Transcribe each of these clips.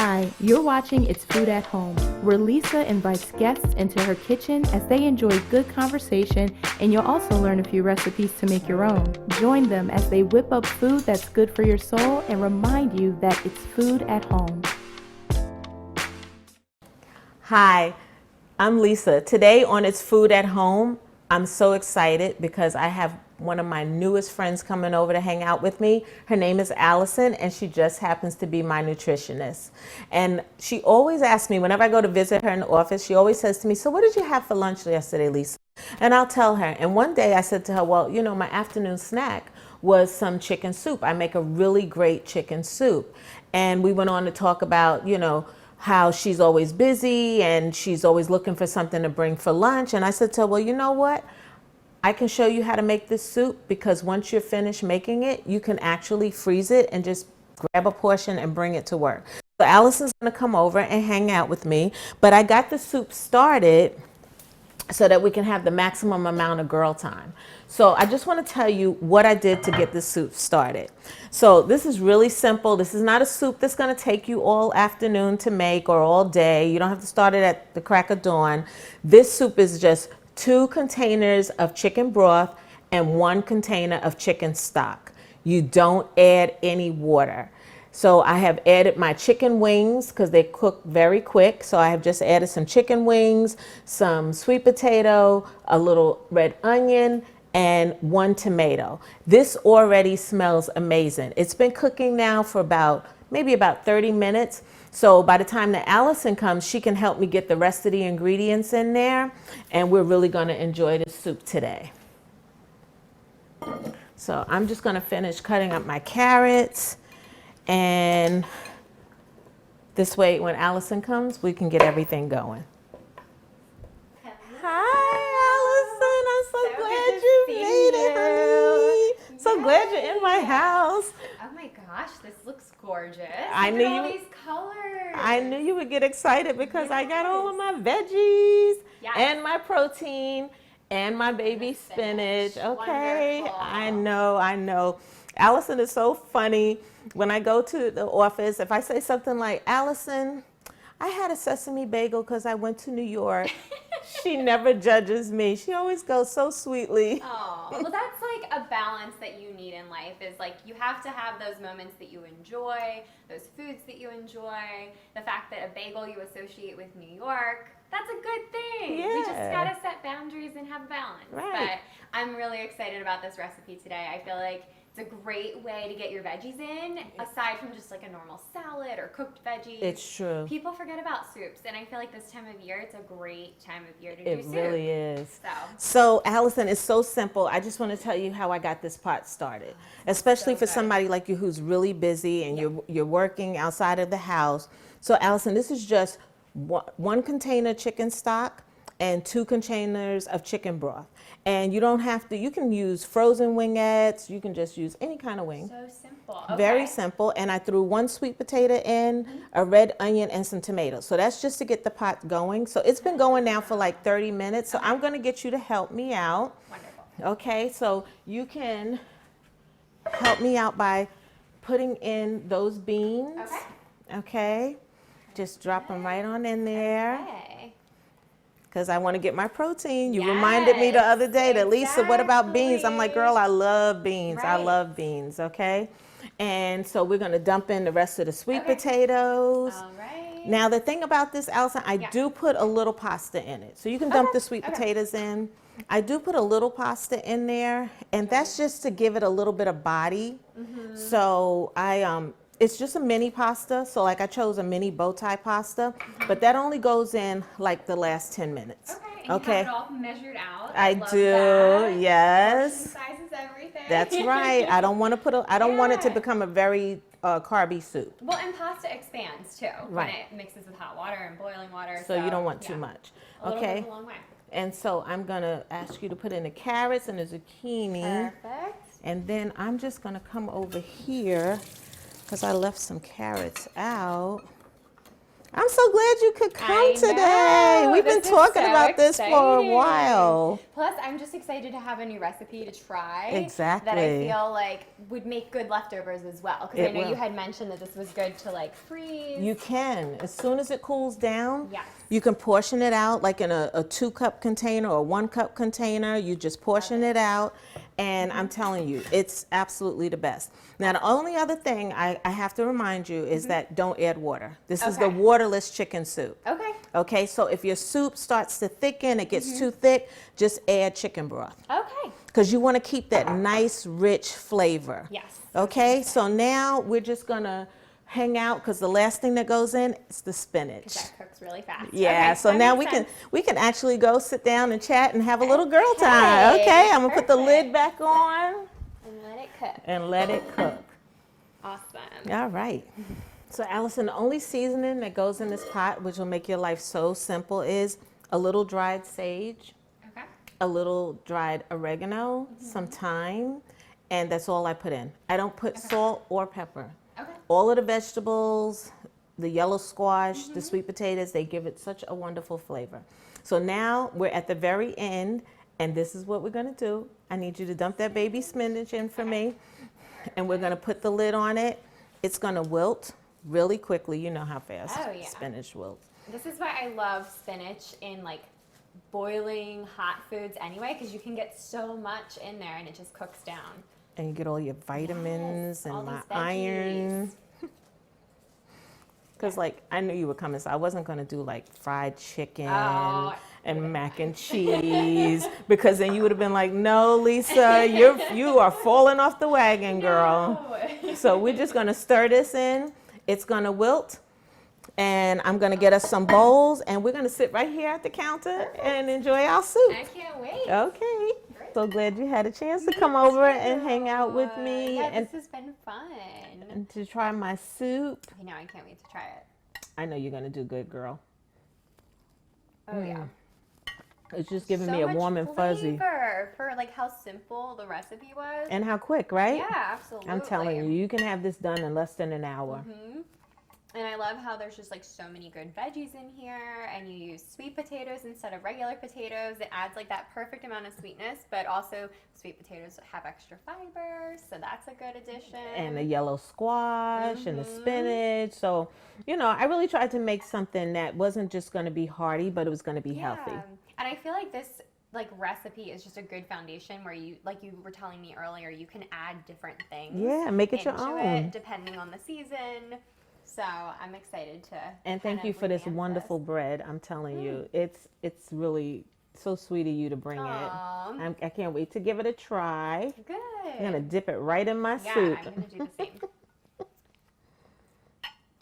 Hi, you're watching It's Food at Home, where Lisa invites guests into her kitchen as they enjoy good conversation, and you'll also learn a few recipes to make your own. Join them as they whip up food that's good for your soul and remind you that it's food at home. Hi, I'm Lisa. Today on It's Food at Home, I'm so excited because I have one of my newest friends coming over to hang out with me. Her name is Allison, and she just happens to be my nutritionist. And she always asks me, whenever I go to visit her in the office, she always says to me, "So what did you have for lunch yesterday, Lisa?" And I'll tell her. And one day I said to her, well, you know, my afternoon snack was some chicken soup. I make a really great chicken soup. And we went on to talk about, you know, how she's always busy and she's always looking for something to bring for lunch. And I said to her, well, you know what? I can show you how to make this soup, because once you're finished making it, you can actually freeze it and just grab a portion and bring it to work. So Allison's gonna come over and hang out with me, but I got the soup started so that we can have the maximum amount of girl time. So I just want to tell you what I did to get this soup started. So this is really simple. This is not a soup that's going to take you all afternoon to make or all day. You don't have to start it at the crack of dawn. This soup is just 2 containers of chicken broth and 1 container of chicken stock. You don't add any water. So I have added my chicken wings because they cook very quick. So I have just added some chicken wings, some sweet potato, a little red onion, and 1 tomato. This already smells amazing. It's been cooking now for maybe about 30 minutes. So by the time that Allison comes, she can help me get the rest of the ingredients in there. And we're really going to enjoy the soup today. So I'm just going to finish cutting up my carrots. And this way, when Allison comes, we can get everything going. Hi, Allison. I'm so glad you made it, honey. So glad you're in my house. Oh my gosh, this looks gorgeous. I Look knew at all you- these colors. I knew you would get excited because I got all of my veggies and my protein and my baby spinach. Okay, Wonderful. I know. Allison is so funny. When I go to the office, if I say something like, Allison, I had a sesame bagel because I went to New York. She never judges me. She always goes so sweetly. Oh, well, that's like a balance that you need in life. Is like you have to have those moments that you enjoy, those foods that you enjoy. The fact that a bagel you associate with New York, that's a good thing. Yeah. We just gotta set boundaries and have balance. Right. But I'm really excited about this recipe today. I feel like it's a great way to get your veggies in, aside from just like a normal salad or cooked veggies. It's true. People forget about soups, and I feel like this time of year, it's a great time of year to It do soup. really is. So So, Allison, it's so simple. I just want to tell you how I got this pot started, especially So for good. somebody like you who's really busy and you're working outside of the house. So, Allison, this is just 1 container chicken stock and 2 containers of chicken broth. And you don't have to, you can use frozen wingettes, you can just use any kind of wing. so simple. Okay. Very simple. And I threw 1 sweet potato in, a red onion, and some tomatoes. So that's just to get the pot going. So it's been going now for like 30 minutes. So I'm going to get you to help me out. Wonderful. Okay, so you can help me out by putting in those beans. Okay. Okay, just drop them right on in there. Okay. Because I want to get my protein. You reminded me the other day that, Lisa, what about beans? I'm like, girl, I love beans. I Right. love beans, okay? And so we're going to dump in the rest of the sweet Okay. potatoes. All right. Now, the thing about this, Allison, I do put a little pasta in it. So you can dump the sweet potatoes in. I do put a little pasta in there, and that's just to give it a little bit of body. So it's just a mini pasta. So like I chose a mini bow tie pasta, but that only goes in like the last 10 minutes. Okay. And you have it all measured out. I love do, that. yes. Portion sizes, everything. That's right. I don't want to I don't want it to Yeah. become a very carby soup. Well, and pasta expands too when Right. it mixes with hot water and boiling water. So you don't want too much. A little Okay. goes a long way. And so I'm going to ask you to put in the carrots and the zucchini. Perfect. And then I'm just going to come over here because I left some carrots out. I'm so glad you could come I today. know. We've been This is talking so about this for a exciting. while. Plus, I'm just excited to have a new recipe to try. Exactly. That I feel like would make good leftovers as well. Because I know will. you had mentioned that this was good to like freeze. You can. As soon as it cools down, Yes. you can portion it out like in a 2-cup container or a 1-cup container. You just portion it out. And I'm telling you, it's absolutely the best. Now, the only other thing I have to remind you is that don't add water. This is the Okay. waterless chicken soup. Okay. Okay, so if your soup starts to thicken, it gets too thick, just add chicken broth. Okay. Because you want to keep that nice, rich flavor. Yes. Okay, so now we're just going to hang out because the last thing that goes in is the spinach. That cooks really fast. Yeah, Okay, so that now makes sense. we can actually go sit down and chat and have a little girl time. Okay, I'm gonna put the lid back on And let it cook. and let it cook. Awesome. All right. So Allison, the only seasoning that goes in this pot, which will make your life so simple, is a little dried sage, Okay. a little dried oregano, some thyme, and that's all I put in. I don't put salt or pepper. Okay. All of the vegetables, the yellow squash, the sweet potatoes, they give it such a wonderful flavor. So now we're at the very end, and this is what we're gonna do. I need you to dump that baby spinach in for me, and we're gonna put the lid on it. It's gonna wilt really quickly. You know how fast Oh, yeah. spinach wilts. This is why I love spinach in like boiling hot foods anyway, because you can get so much in there and it just cooks down. And you get all your vitamins Yes, all and my these veggies. iron. Because like I knew you were coming, so I wasn't gonna do like fried chicken Oh, and mac and cheese because then you would have been like, no, Lisa, you are falling off the wagon, girl. No. So we're just gonna stir this in. It's gonna wilt, and I'm gonna get us some bowls, and we're gonna sit right here at the counter and enjoy our soup. I can't wait. Okay. So glad you had a chance to come over and hang out with me Yeah, and this has been fun. to try my soup. I know, I can't wait to try it. I know you're gonna do good, girl. Oh yeah. It's just giving So me a much warm and fuzzy. flavor for like how simple the recipe was. And how quick, right? Yeah, absolutely. I'm telling you, you can have this done in less than an hour. And I love how there's just like so many good veggies in here, and you use sweet potatoes instead of regular potatoes. It adds like that perfect amount of sweetness, but also sweet potatoes have extra fiber, so that's a good addition. And the yellow squash and the spinach. So, you know, I really tried to make something that wasn't just going to be hearty, but it was going to be healthy. And I feel like this like recipe is just a good foundation where you, like you were telling me earlier, you can add different things. Yeah, make it your into own. it, depending on the season. So I'm excited to. And thank you for this wonderful bread. I'm telling you, it's really so sweet of you to bring Aw. it. I can't wait to give it a try. Good. I'm gonna dip it right in my Yeah, soup. I'm gonna do the same.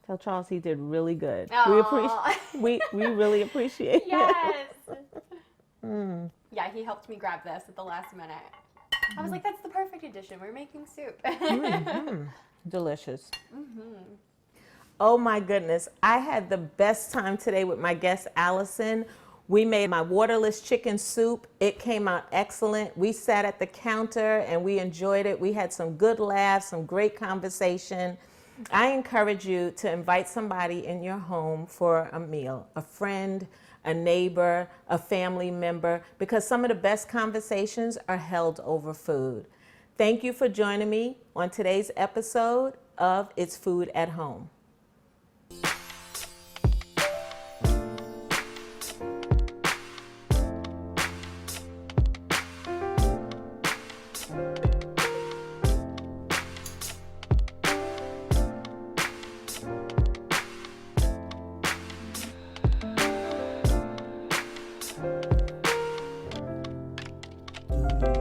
Tell Charles he did really good. Aw. We really appreciate Yes. it. Yeah, he helped me grab this at the last minute. I was like, that's the perfect addition. We're making soup. Delicious. Oh my goodness. I had the best time today with my guest, Allison. We made my waterless chicken soup. It came out excellent. We sat at the counter and we enjoyed it. We had some good laughs, some great conversation. I encourage you to invite somebody in your home for a meal, a friend, a neighbor, a family member, because some of the best conversations are held over food. Thank you for joining me on today's episode of It's Food at Home. Do